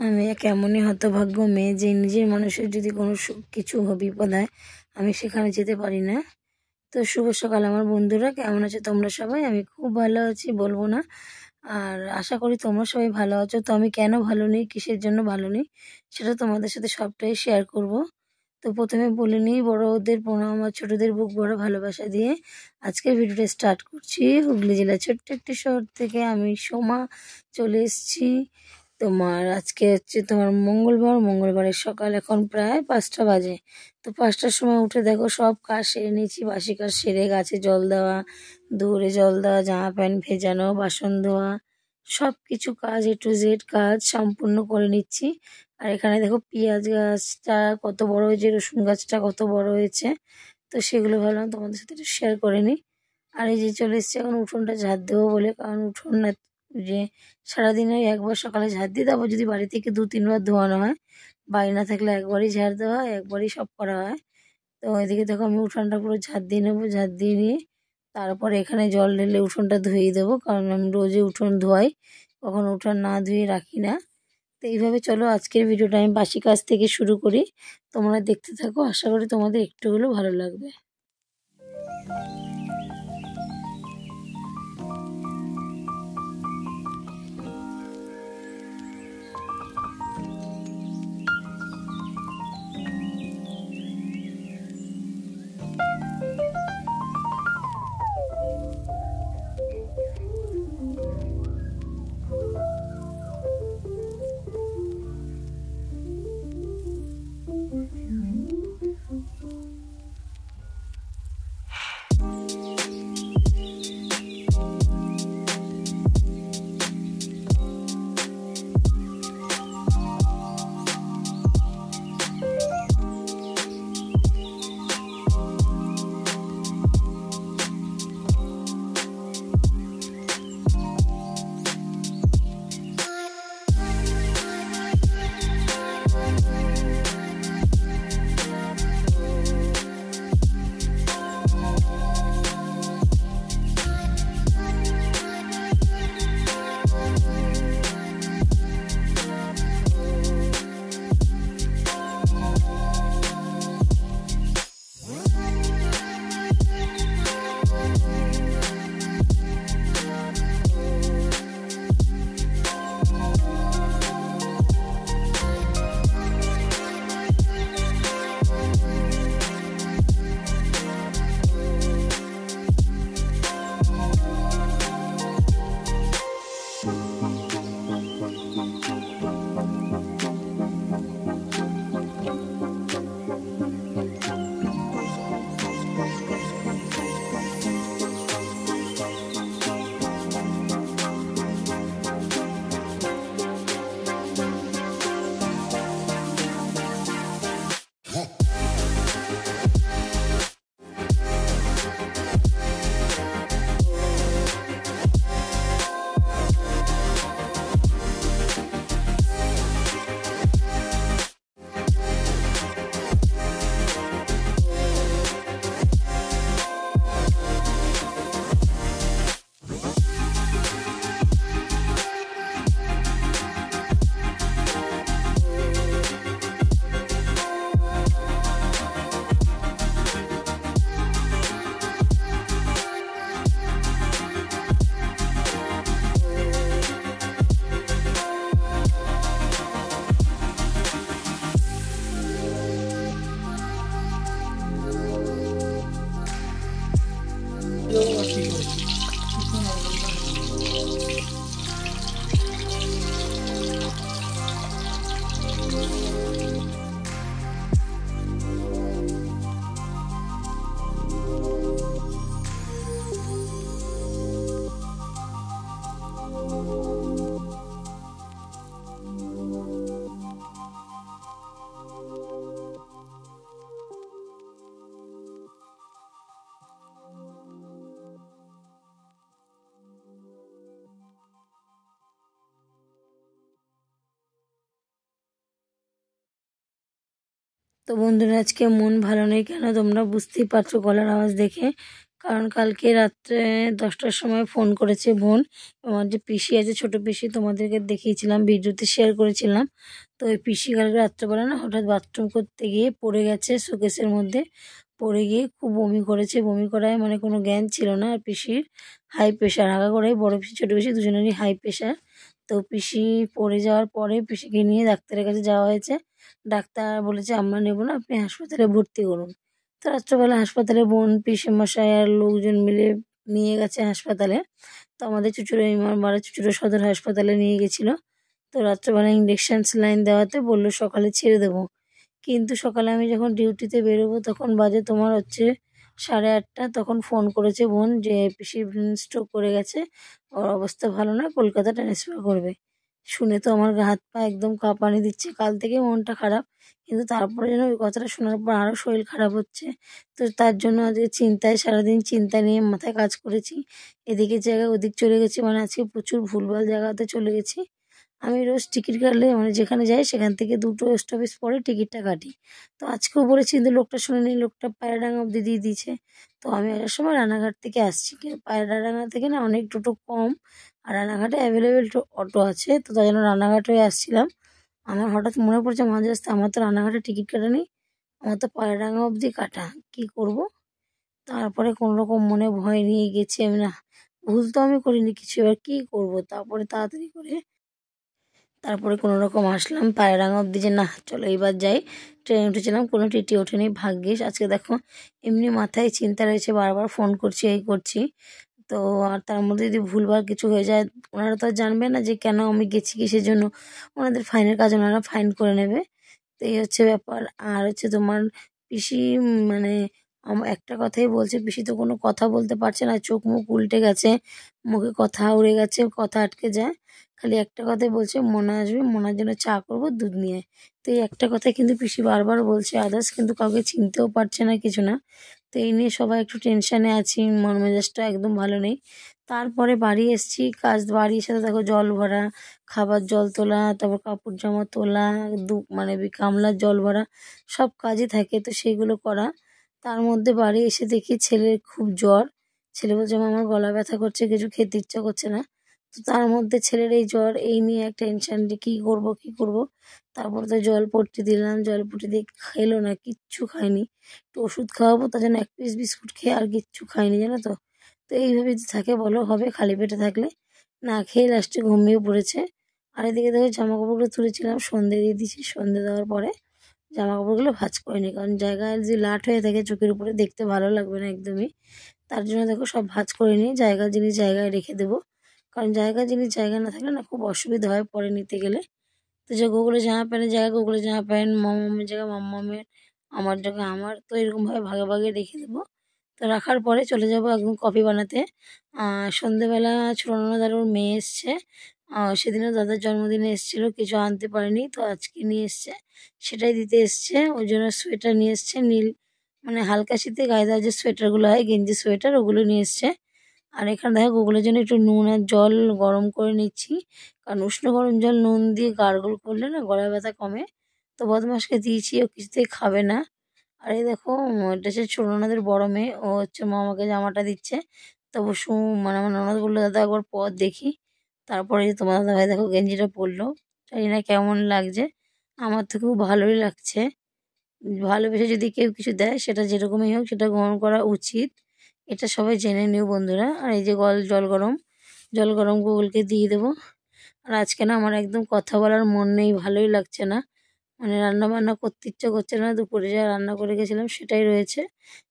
আমি এক এমনই হতভাগ্য মেয়ে যে নিজের মানুষের যদি কোনো কিছু বিপদ হয় আমি সেখানে যেতে পারি না। তো শুভ সকাল আমার বন্ধুরা, কেমন আছো তোমরা সবাই? আমি খুব ভালো আছি, বলবো না। আর আশা করি তোমরা সবাই ভালো আছো। তো আমি কেন ভালো নেই, কিসের জন্য ভালো নেই, সেটা তোমাদের সাথে সবটাই শেয়ার করব। তো প্রথমে বলে নিই, বড়োদের প্রণাম আর ছোটোদের বুক ভরা ভালোবাসা দিয়ে আজকের ভিডিওটা স্টার্ট করছি। হুগলি জেলার ছোট্ট একটি শহর থেকে আমি সোমা চলে এসেছি। আজকে হচ্ছে মঙ্গলবারের সকাল, এখন প্রায় 5টা বাজে। তো 5টার সময় উঠে দেখো সব কাজ সেরে নিয়েছি, বাসি কাজ সেরে, গাছে জল দেওয়া, দূরে জল দেওয়া, জামা প্যান্ট ভেজানো, বাসন ধোয়া, সব কিছু কাজ A to Z কাজ সম্পূর্ণ করে নিচ্ছি। আর এখানে দেখো পেঁয়াজ গাছটা কত বড় হয়েছে, রসুন গাছটা কত বড় হয়েছে, তো সেগুলো ভাবলাম তোমাদের সাথে একটু শেয়ার করে নিই। আর এই যে চলে এসেছি এখন উঠোনটা ঝাড় দেবো বলে, কারণ উঠোন না যে সারাদিনে একবার সকালে ঝাড় দিয়ে, তারপর যদি বাড়ি থেকে 2-3 বার ধোয়ানো হয়, বাড়ি না থাকলে একবারই ঝাড় দেওয়া হয়, একবারই সব করা হয়। তো এদিকে দেখো আমি উঠোনটা পুরো ঝাড় দিয়ে নেবো, ঝাড় দিয়ে নিয়ে তারপর এখানে জল ঢেলে উঠোনটা ধুয়ে দেবো, কারণ আমি রোজই উঠোন ধোয়াই, কখনো উঠোন না ধুয়ে রাখি না। তো এইভাবে চলো আজকের ভিডিওটা আমি বাসি কাজ থেকে শুরু করি, তোমরা দেখতে থাকো, আশা করি তোমাদের একটু হলেও ভালো লাগবে। তো বন্ধুরা, আজকে মন ভালো নেই কেন তোমরা বুঝতেই পারছো গলার আওয়াজ দেখে, কারণ কালকে রাত্রে 10টার সময় ফোন করেছে বোন। আমার যে পিসি আছে, ছোট পিসি, তোমাদেরকে দেখিয়েছিলাম, ভিডিওতে শেয়ার করেছিলাম। তো ওই পিসি কালকে রাত্রেবেলা না হঠাৎ বাথরুম করতে গিয়ে পড়ে গেছে শোকেসের মধ্যে। পড়ে গিয়ে খুব বমি করেছে। বমি করায় মানে কোনো জ্ঞান ছিল না। আর পিসির হাই প্রেশার, আগাগোড়াই বড় পিসি ছোট পিসি দুজনেরই হাই প্রেশার। তো পিসি পড়ে যাওয়ার পরে পিসিকে নিয়ে ডাক্তারের কাছে যাওয়া হয়েছে। ডাক্তার বলেছে আমরা নেবো না, আপনি হাসপাতালে ভর্তি করুন। তো রাত্রেবেলা হাসপাতালে বোন, পিসেমশাই আর লোকজন মিলে নিয়ে গেছে হাসপাতালে। তো আমাদের চুঁচুড়া ইমামবাড়া চুঁচুড়া সদর হাসপাতালে নিয়ে গেছিলো। তো রাত্রেবেলা ইঞ্জেকশন স্যালাইন দেওয়াতে বললো সকালে ছেড়ে দেবো। কিন্তু সকালে আমি যখন ডিউটিতে বেরোবো তখন বাজে তোমার হচ্ছে 8:30। তখন ফোন করেছে বোন যে পিসির ব্রেন স্ট্রোক করে গেছে, ওর অবস্থা ভালো না, কলকাতা ট্রান্সফার করবে। শুনে তো আমার গা হাত পা একদম কাঁপানি দিচ্ছে। কাল থেকে মনটা খারাপ, কিন্তু তারপরে যেন ওই কথাটা শোনার পর আরও শরীর খারাপ হচ্ছে। তো তার জন্য আজকে চিন্তায়, সারাদিন চিন্তা নিয়ে মাথায় কাজ করেছি। এদিকে জায়গায় ওদিক চলে গেছি, মানে আজকে প্রচুর ভুলভাল জায়গাতে চলে গেছি। আমি রোজ টিকিট কাটলে মানে যেখানে যাই সেখান থেকে 2টো স্টপেজ পরে টিকিটটা কাটি। তো আজকেও বলেছি, কিন্তু লোকটা শোনেনি। লোকটা পায়রাডাঙ্গা অব্দি দিয়ে দিয়েছে। তো আমি আসার সময় রানাঘাট থেকে আসছি, কিন্তু পায়রাডাঙ্গা থেকে না অনেক টোটো কম, আর রানাঘাটে অ্যাভেলেবেল অটো আছে। তো তাই জন্য রানাঘাট হয়ে আসছিলাম। আমার হঠাৎ মনে পড়ছে মাঝে রাস্তায় আমার তো রানাঘাটে টিকিট কাটা নেই, আমার তো পায়রাডাঙ্গা অব্দি কাটা, কি করব। তারপরে কোনো রকম মনে ভয় নিয়ে গেছি আমি, না ভুল তো আমি করিনি কিছু, এবার কী করবো। তারপরে তাড়াতাড়ি করে তারপরে কোনো রকম আসলাম পায়রাঙ্গা অব্দি, যে না চলো এবার যাই। ট্রেনে উঠেছিলাম, কোনো টিটি ওঠেনি, ভাগ্যিস। আজকে দেখো এমনি মাথায় চিন্তা রয়েছে, বারবার ফোন করছি, এই করছি। তো আর তার মধ্যে যদি ভুলভাল কিছু হয়ে যায়, ওনারা তো আর জানবে না যে কেন আমি গেছি কিসের জন্য। ওনাদের ফাইনের কাজ ওনারা ফাইন করে নেবে। তো এই হচ্ছে ব্যাপার। আর হচ্ছে তোমার পিসি মানে একটা কথাই বলছে, পিসি তো কোনো কথা বলতে পারছে না, চোখ মুখ উল্টে গেছে, মুখে কথা উড়ে গেছে, কথা আটকে যায়। খালি একটা কথাই বলছে, মোনা আসবে, মোনার জন্য চা করবো, দুধ নিয়ে আয়। তো এই একটা কথাই কিন্তু পিসি বারবার বলছে, আদার্স কিন্তু কাউকে চিনতেও পারছে না, কিছু না। তো এই নিয়ে সবাই একটু টেনশানে আছি, মন মেজাজটা একদম ভালো নেই। তারপরে বাড়ি এসেছি, বাড়ি এসে তো দেখো জল ভরা, খাবার জল তোলা, তারপর কাপড় জামা তোলা, মানে গামলার জল ভরা, সব কাজই থাকে, তো সেগুলো করা। তার মধ্যে বাড়ি এসে দেখি ছেলের খুব জ্বর। ছেলে বলছে আমার গলা ব্যথা করছে, কিছু খেতে ইচ্ছা করছে না। তো তার মধ্যে ছেলের এই জ্বর, এই নিয়ে এক টেনশন যে কী করবো কী করবো। তারপর তো জলপট্টি দিলাম, জলপট্টি দিয়ে খেলো না, কিচ্ছু খায়নি। তো ওষুধ খাওয়াবো, তার জন্য 1 পিস বিস্কুট খেয়ে আর কিচ্ছু খায়নি, জানো তো। তো এইভাবে যদি থাকে বলো হবে, খালি পেটে থাকলে। না খেয়ে লাস্টে ঘুমিয়ে পড়েছে। আর এদিকে দেখো জামা কাপড়গুলো তুলেছিলাম, সন্ধে দিয়ে দিয়েছি। সন্ধে দেওয়ার পরে জামা কাপড়গুলো ভাঁজ করে নিই, কারণ জায়গায় যদি লাট হয়ে থাকে চোখের উপরে দেখতে ভালো লাগবে না একদমই। তার জন্য দেখো সব ভাঁজ করে নিই, জায়গা জিনিস জায়গায় রেখে দেবো। কারণ জায়গা জিনিস জায়গা না থাকলে না খুব অসুবিধা হয় পরে নিতে গেলে। তো যে গুগলে জামা প্যান্টের জায়গায় গুগলে জামা প্যান্ট, মামামের জায়গায় মামামের, আমার জায়গায় আমার, তো এরকমভাবে ভাগে ভাগে রেখে দেবো। তো রাখার পরে চলে যাব একদম কফি বানাতে। সন্ধেবেলা ছোটো ননদ ওর মেয়ে এসছে। সেদিনও দাদার জন্মদিনে এসেছিলো, কিছু আনতে পারেনি, তো আজকে নিয়ে এসছে, সেটাই দিতে এসছে। ওই জন্য সোয়েটার নিয়ে এসছে নীল, মানে হালকা শীতে গায়ে দেওয়ার যে সোয়েটারগুলো হয়, গেঞ্জি সোয়েটার, ওগুলো নিয়ে এসছে। আর এখানে দেখো গুগলের জন্য একটু নুন আর জল গরম করে নিচ্ছি, কারণ উষ্ণ গরম জল নুন দিয়ে গার্গল করলে না গলা ব্যথা কমে। তো বদমাসকে দিয়েছি, ও কিছুতেই খাবে না। আর এই দেখো এটা হচ্ছে ছোটো ননদের বড় মেয়ে, ও হচ্ছে মামাকে জামাটা দিচ্ছে। তবু মানে আমার ননদ বললো দাদা একবার পর দেখি। তারপরে এই যে তোমার দাদা ভাই দেখো গেঞ্জিটা পরলো, জানি না কেমন লাগছে। আমার তো খুব ভালোই লাগছে। ভালোবেসে যদি কেউ কিছু দেয়, সেটা যেরকমই হোক সেটা গ্রহণ করা উচিত। এটা সবাই জেনে নিও বন্ধুরা। আর এই যে জল গরম গুগলকে দিয়ে দেবো। আর আজকে না আমার একদম কথা বলার মন নেই, ভালোই লাগছে না। মানে রান্না বান্না করতে ইচ্ছা করছে না, দুপুরে যা রান্না করে গেছিলাম সেটাই রয়েছে।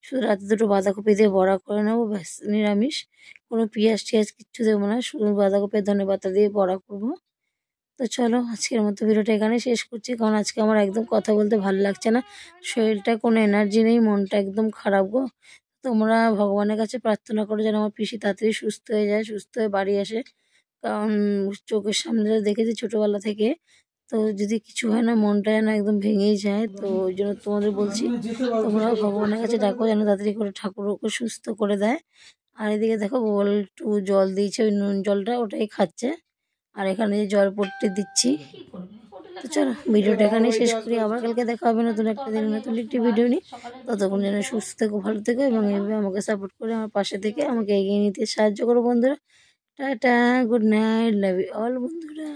শুধু রাতে দুটো বাঁধাকপি দিয়ে বড়া করে নেবো, ব্যাস, নিরামিষ। কোনো পেঁয়াজ টিয়াজ কিচ্ছু দেবো না, শুধু বাঁধাকপি আর ধনেপাতা দিয়ে বড়া করবো। তো চলো আজকের মতো ভিডিওটা এখানে শেষ করছি, কারণ আজকে আমার একদম কথা বলতে ভালো লাগছে না। শরীরটা কোনো এনার্জি নেই, মনটা একদম খারাপ গো। তোমরা ভগবানের কাছে প্রার্থনা করো যেন আমার পিসি তাড়াতাড়ি সুস্থ হয়ে যায়, সুস্থ হয়ে বাড়ি আসে। কারণ চোখের সামনে দেখেছি ছোটোবেলা থেকে। তো যদি কিছু হয় না, মনটা যেন একদম ভেঙেই যায়। তো ওই জন্য তোমাদের বলছি, তোমরাও ভগবানের কাছে ডাকো যেন তাড়াতাড়ি করে ঠাকুর ওকে সুস্থ করে দেয়। আর এদিকে দেখো গোল একটু জল দিয়েছে, ওই নুন জলটা ওটাই খাচ্ছে। আর এখানে যে জলপট্টি দিচ্ছি, তো চলো ভিডিওটা এখানে শেষ করি, আবার কালকে দেখা হবে নতুন একটা দিন নতুন একটি ভিডিও নিয়ে। ততক্ষণ যেন সুস্থ থেকো, ভালো থেকো এবং এইভাবে আমাকে সাপোর্ট করে আমার পাশে থেকে আমাকে এগিয়ে নিতে সাহায্য করো বন্ধুরা। Tata, good night, love you all বন্ধুরা।